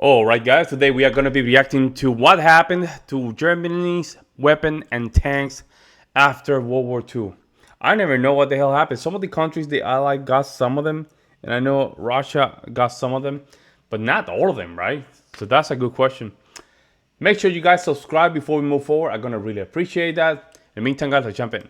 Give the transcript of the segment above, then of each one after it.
Alright guys, today we are going to be reacting to what happened to Germany's weapon and tanks after World War II. I never know what the hell happened. Some of the countries, the Allied got some of them, and I know Russia got some of them, but not all of them, right? So that's a good question. Make sure you guys subscribe before we move forward. I'm going to really appreciate that. In the meantime guys, let's jump in.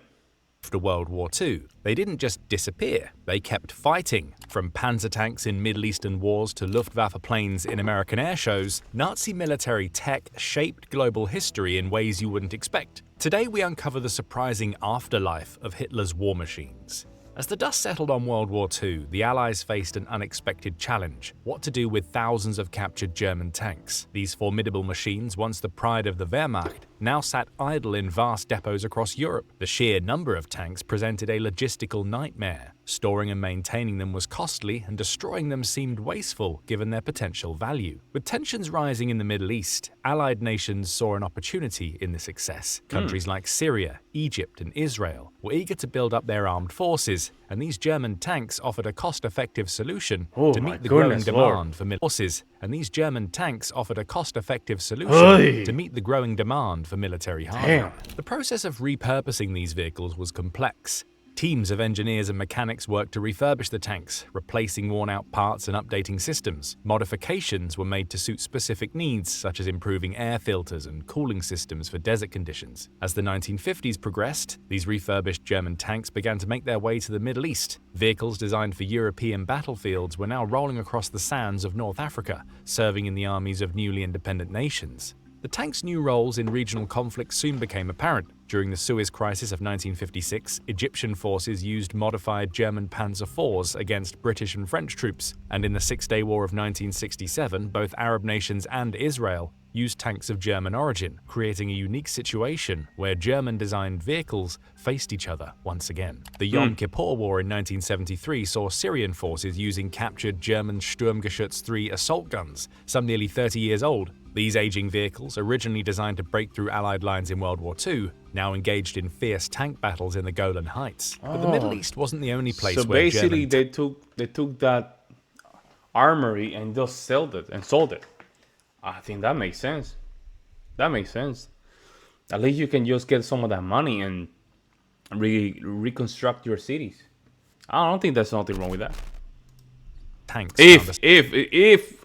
After World War II, they didn't just disappear, they kept fighting. From panzer tanks in Middle Eastern wars to Luftwaffe planes in American air shows, Nazi military tech shaped global history in ways you wouldn't expect. Today we uncover the surprising afterlife of Hitler's war machines. As the dust settled on World War II, the Allies faced an unexpected challenge: what to do with thousands of captured German tanks. These formidable machines, once the pride of the Wehrmacht, now sat idle in vast depots across Europe. The sheer number of tanks presented a logistical nightmare. Storing and maintaining them was costly, and destroying them seemed wasteful given their potential value. With tensions rising in the Middle East, Allied nations saw an opportunity in this excess. Countries like Syria, Egypt, and Israel were eager to build up their armed forces, and these German tanks offered a cost-effective solution to meet the growing demand for military forces. And these German tanks offered a cost-effective solution to meet the growing demand for military hardware. The process of repurposing these vehicles was complex. Teams of engineers and mechanics worked to refurbish the tanks, replacing worn-out parts and updating systems. Modifications were made to suit specific needs, such as improving air filters and cooling systems for desert conditions. As the 1950s progressed, these refurbished German tanks began to make their way to the Middle East. Vehicles designed for European battlefields were now rolling across the sands of North Africa, serving in the armies of newly independent nations. The tanks' new roles in regional conflict soon became apparent. During the Suez Crisis of 1956, Egyptian forces used modified German Panzer IVs against British and French troops, and in the Six-Day War of 1967, both Arab nations and Israel used tanks of German origin, creating a unique situation where German-designed vehicles faced each other once again. The Yom Kippur War in 1973 saw Syrian forces using captured German Sturmgeschütz 3 assault guns, some nearly 30 years old. These aging vehicles, originally designed to break through Allied lines in World War II, now engaged in fierce tank battles in the Golan Heights. But the Middle East wasn't the only place where basically they took that armory and just sold it. I think that makes sense. That makes sense. At least you can just get some of that money and reconstruct your cities. I don't think there's nothing wrong with that. Tanks. If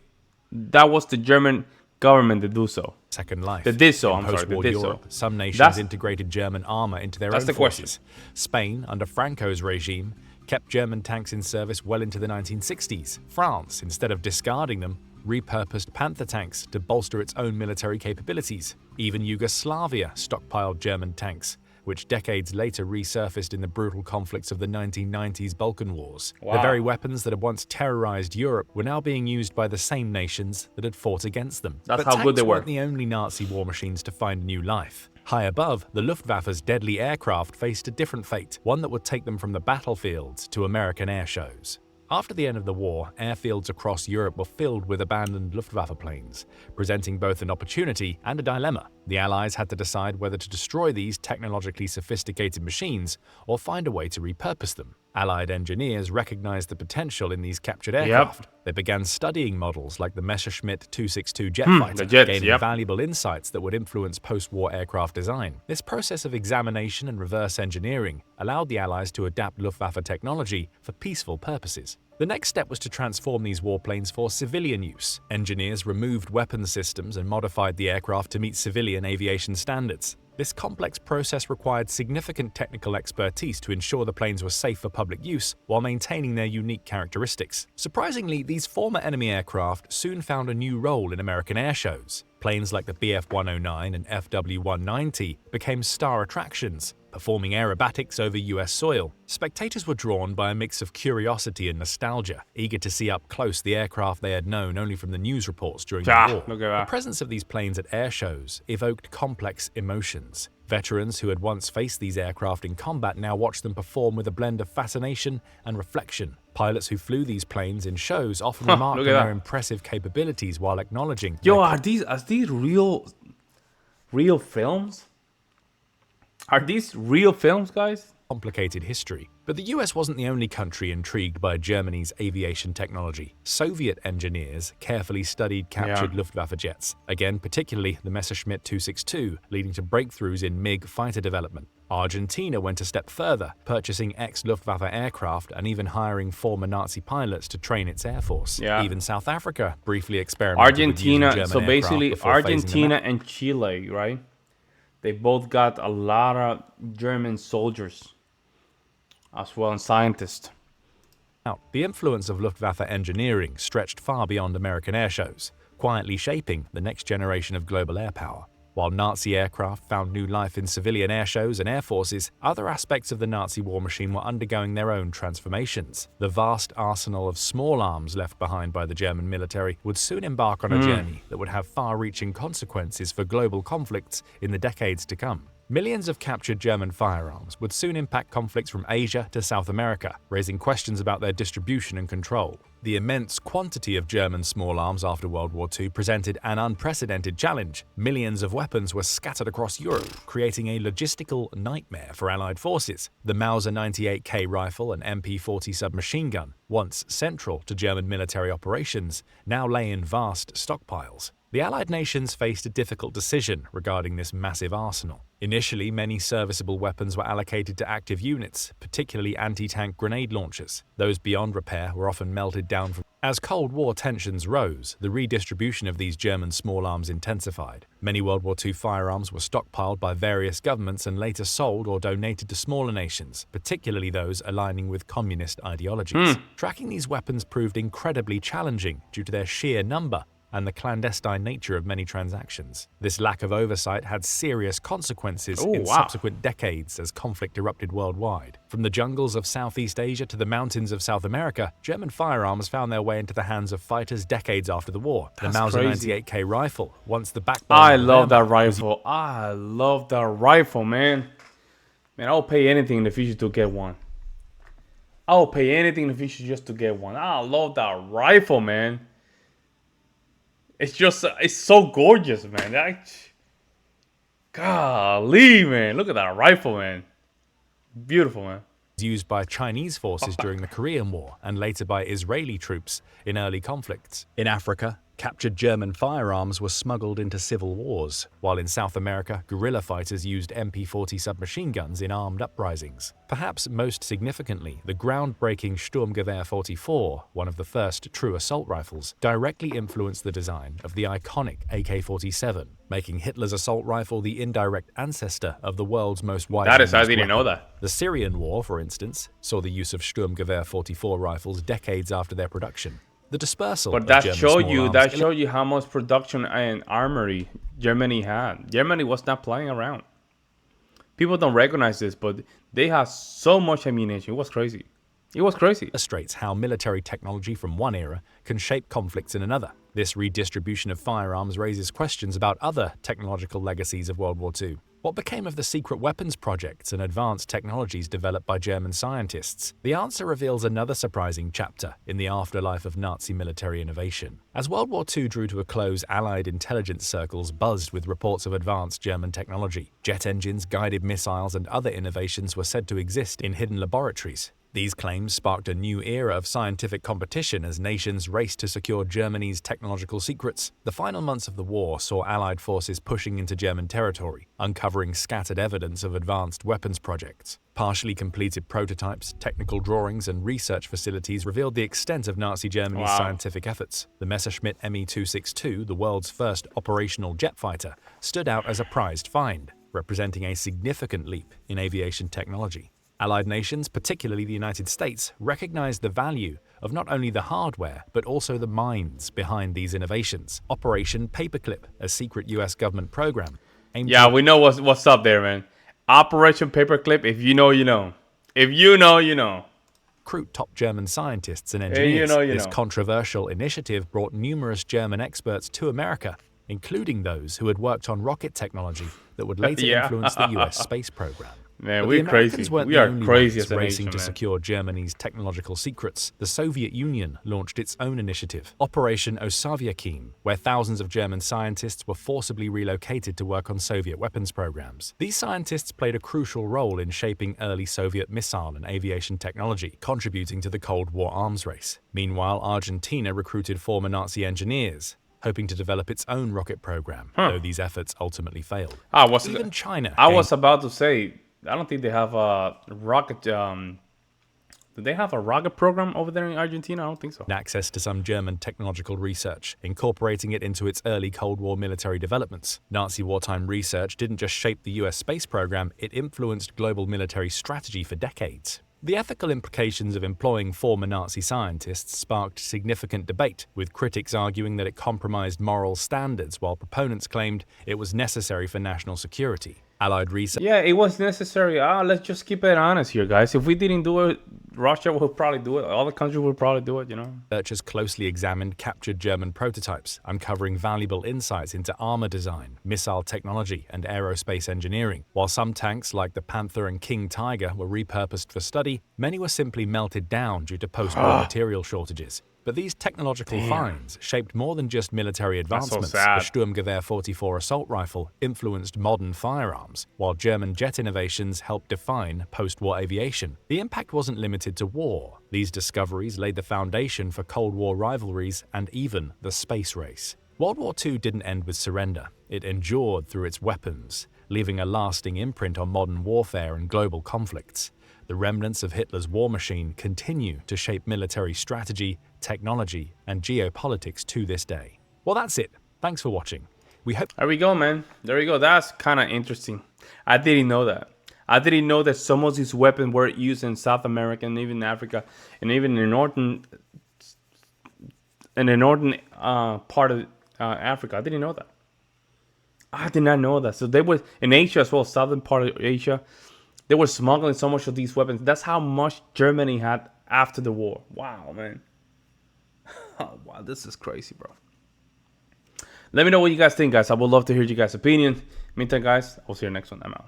that was the German government to do so. Second life. They did so. In post-war Europe, some nations integrated German armor into their own forces. Spain, under Franco's regime, kept German tanks in service well into the 1960s. France, instead of discarding them, repurposed Panther tanks to bolster its own military capabilities. Even Yugoslavia stockpiled German tanks, which decades later resurfaced in the brutal conflicts of the 1990s Balkan Wars. The very weapons that had once terrorized Europe were now being used by the same nations that had fought against them. That's how good they were. But tanks weren't the only Nazi war machines to find new life. High above, the Luftwaffe's deadly aircraft faced a different fate, one that would take them from the battlefields to American air shows. After the end of the war, airfields across Europe were filled with abandoned Luftwaffe planes, presenting both an opportunity and a dilemma. The Allies had to decide whether to destroy these technologically sophisticated machines or find a way to repurpose them. Allied engineers recognized the potential in these captured aircraft. They began studying models like the Messerschmitt 262 jet fighter, gaining valuable insights that would influence post-war aircraft design. This process of examination and reverse engineering allowed the Allies to adapt Luftwaffe technology for peaceful purposes. The next step was to transform these warplanes for civilian use. Engineers removed weapons systems and modified the aircraft to meet civilian aviation standards. This complex process required significant technical expertise to ensure the planes were safe for public use while maintaining their unique characteristics. Surprisingly, these former enemy aircraft soon found a new role in American air shows. Planes like the Bf-109 and FW-190 became star attractions, performing aerobatics over US soil. Spectators were drawn by a mix of curiosity and nostalgia, eager to see up close the aircraft they had known only from the news reports during the war. The presence of these planes at air shows evoked complex emotions. Veterans who had once faced these aircraft in combat now watched them perform with a blend of fascination and reflection. Pilots who flew these planes in shows often remarked on their impressive capabilities while acknowledging... Are these real films? Are these real films, guys? complicated history. But the US wasn't the only country intrigued by Germany's aviation technology. Soviet engineers carefully studied captured Luftwaffe jets, again particularly the Messerschmitt 262, leading to breakthroughs in MiG fighter development. Argentina went a step further, purchasing ex-Luftwaffe aircraft and even hiring former Nazi pilots to train its air force. Even South Africa briefly experimented with using German so basically aircraft before Argentina phasing them out. and Chile, right? They both got a lot of German soldiers as well, and scientists. Now, the influence of Luftwaffe engineering stretched far beyond American airshows, quietly shaping the next generation of global air power. While Nazi aircraft found new life in civilian airshows and air forces, other aspects of the Nazi war machine were undergoing their own transformations. The vast arsenal of small arms left behind by the German military would soon embark on a journey that would have far-reaching consequences for global conflicts in the decades to come. Millions of captured German firearms would soon impact conflicts from Asia to South America, raising questions about their distribution and control. The immense quantity of German small arms after World War II presented an unprecedented challenge. Millions of weapons were scattered across Europe, creating a logistical nightmare for Allied forces. The Mauser 98K rifle and MP40 submachine gun, once central to German military operations, now lay in vast stockpiles. The Allied nations faced a difficult decision regarding this massive arsenal. Initially, many serviceable weapons were allocated to active units, particularly anti-tank grenade launchers. Those beyond repair were often melted down from. As Cold War tensions rose, the redistribution of these German small arms intensified. Many World War II firearms were stockpiled by various governments and later sold or donated to smaller nations, particularly those aligning with communist ideologies. Tracking these weapons proved incredibly challenging due to their sheer number and the clandestine nature of many transactions. This lack of oversight had serious consequences in subsequent decades as conflict erupted worldwide. From the jungles of Southeast Asia to the mountains of South America, German firearms found their way into the hands of fighters decades after the war. The Mauser 98K rifle, once the backbone I love that rifle. I love that rifle, man. Man, I'll pay anything in the future to get one. I'll pay anything in the future just to get one. I love that rifle, man. It's so gorgeous, man. Golly, man. Look at that rifle, man. Beautiful, man. Used by Chinese forces during the Korean War and later by Israeli troops in early conflicts. In Africa, captured German firearms were smuggled into civil wars, while in South America, guerrilla fighters used MP40 submachine guns in armed uprisings. Perhaps most significantly, the groundbreaking Sturmgewehr 44, one of the first true assault rifles, directly influenced the design of the iconic AK-47, making Hitler's assault rifle the indirect ancestor of the world's most widely used I didn't weapon. know that. The Syrian War, for instance, saw the use of Sturmgewehr 44 rifles decades after their production. The dispersal But of that German showed small arms you how much production and armory Germany had. Germany was not playing around. People don't recognize this, but they had so much ammunition. It was crazy. It was crazy. illustrates how military technology from one era can shape conflicts in another. This redistribution of firearms raises questions about other technological legacies of World War II. What became of the secret weapons projects and advanced technologies developed by German scientists? The answer reveals another surprising chapter in the afterlife of Nazi military innovation. As World War II drew to a close, Allied intelligence circles buzzed with reports of advanced German technology. Jet engines, guided missiles, and other innovations were said to exist in hidden laboratories. These claims sparked a new era of scientific competition as nations raced to secure Germany's technological secrets. The final months of the war saw Allied forces pushing into German territory, uncovering scattered evidence of advanced weapons projects. Partially completed prototypes, technical drawings, and research facilities revealed the extent of Nazi Germany's scientific efforts. The Messerschmitt Me-262, the world's first operational jet fighter, stood out as a prized find, representing a significant leap in aviation technology. Allied nations, particularly the United States, recognized the value of not only the hardware, but also the minds behind these innovations. Operation Paperclip, a secret US government program. We know what's up there, man. Operation Paperclip, if you know, you know. If you know, you know. Recruit top German scientists and engineers. This know. controversial initiative brought numerous German experts to America, including those who had worked on rocket technology that would later influence the US space program. Man, But we're the Americans crazy. weren't We the are only crazy ones as a racing nation, to man. secure Germany's technological secrets. The Soviet Union launched its own initiative, Operation Osavyakin, where thousands of German scientists were forcibly relocated to work on Soviet weapons programs. These scientists played a crucial role in shaping early Soviet missile and aviation technology, contributing to the Cold War arms race. Meanwhile, Argentina recruited former Nazi engineers, hoping to develop its own rocket program, though these efforts ultimately failed. Even China I gained was about to say, I don't think they have a rocket. Do they have a rocket program over there in Argentina? I don't think so. access to some German technological research, incorporating it into its early Cold War military developments. Nazi wartime research didn't just shape the US space program, it influenced global military strategy for decades. The ethical implications of employing former Nazi scientists sparked significant debate, with critics arguing that it compromised moral standards while proponents claimed it was necessary for national security. Allied research Yeah, it was necessary. Let's just keep it honest here, guys. If we didn't do it, Russia would probably do it. Other countries would probably do it, you know? Researchers closely examined captured German prototypes, uncovering valuable insights into armor design, missile technology, and aerospace engineering. While some tanks like the Panther and King Tiger were repurposed for study, many were simply melted down due to post-war material shortages. But these technological finds shaped more than just military That's so advancements. sad. The Sturmgewehr 44 assault rifle influenced modern firearms, while German jet innovations helped define post-war aviation. The impact wasn't limited to war. These discoveries laid the foundation for Cold War rivalries and even the space race. World War II didn't end with surrender. It endured through its weapons, leaving a lasting imprint on modern warfare and global conflicts. The remnants of Hitler's war machine continue to shape military strategy, technology, and geopolitics to this day. Well, that's it. Thanks for watching. We hope. There we go, man. There we go. That's kind of interesting. I didn't know that. I didn't know that some of these weapons were used in South America and even Africa and even in the northern part of Africa. I didn't know that. I did not know that. So they were in Asia as well, southern part of Asia. They were smuggling so much of these weapons. That's how much Germany had after the war. Wow, man. Oh, wow, this is crazy, bro. Let me know what you guys think, guys. I would love to hear you guys' opinion. Meantime, guys, I'll see you next one. I'm out.